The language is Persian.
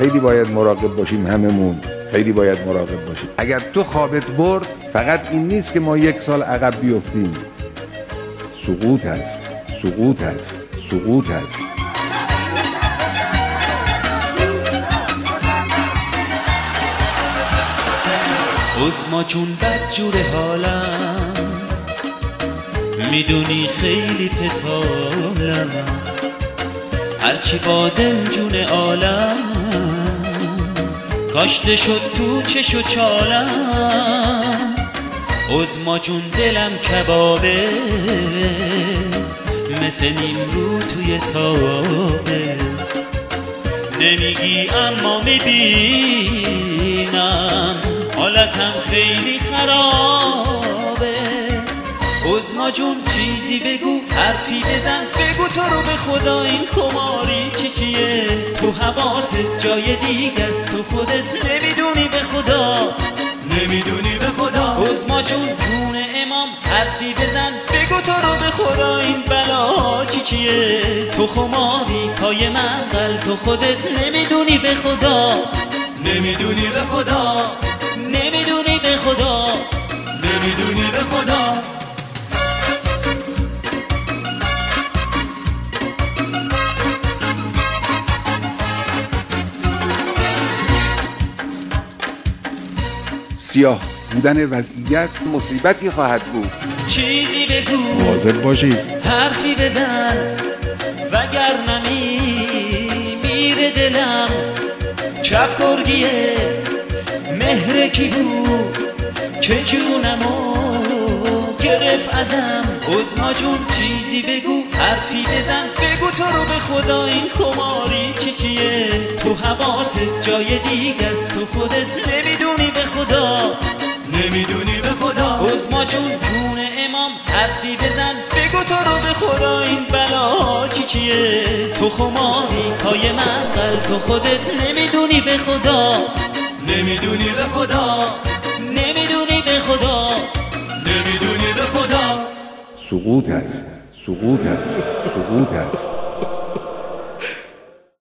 خیلی باید مراقب باشیم، هممون خیلی باید مراقب باشیم. اگر تو خوابت برد فقط این نیست که ما 1 سال عقب بیفتیم، سقوط هست، سقوط هست، سقوط هست. عظما جون بدجور حالم، میدونی خیلی پتالم، هرچی بادم جون عالم، کاشته شد تو چش و چالم. عظما جون دلم کبابه، مثل نیمرو توی تابه، نمیگی اما میبینم حالتم خیلی خرابه. عظما جون چیزی بگو، حرفی بزن، بگو تو رو به خدا این خماری چیه؟ تو حواست جای دیگه است، تو خودت نمیدونی به خدا، نمیدونی به خدا. عظما جون جون امام حرفی بزن، بگو تو رو به خدا این بلا چیه؟ تو خماری پای منقل، تو خودت نمیدونی به خدا، نمیدونی به خدا، نمیدونی به خدا، نمیدونی به خدا. سیاه بودن وضعیت مصیبتی خواهد بود. چیزی بگو، مواظب باشید، حرفی بزن، وگرنه میره دلم. چف کرگیه مهر کی بود که جونمو گرفت ازم. عظما جون چیزی بگو، حرفی بزن، بگو تو رو به خدا این خماری چیه؟ تو حواست جای دیگه است، تو خودت نمیدونی به خدا، نمیدونی به خدا. عظما جون جون امام حرفی بزن، بگو تو رو به خدا این بلا چیه؟ تو خماری پای منقل، تو خودت نمیدونی به خدا، نمیدونی به خدا، نمیدونی به خدا، نمیدونی به خدا. سقوط هست، سقوط هست، سقوط هست.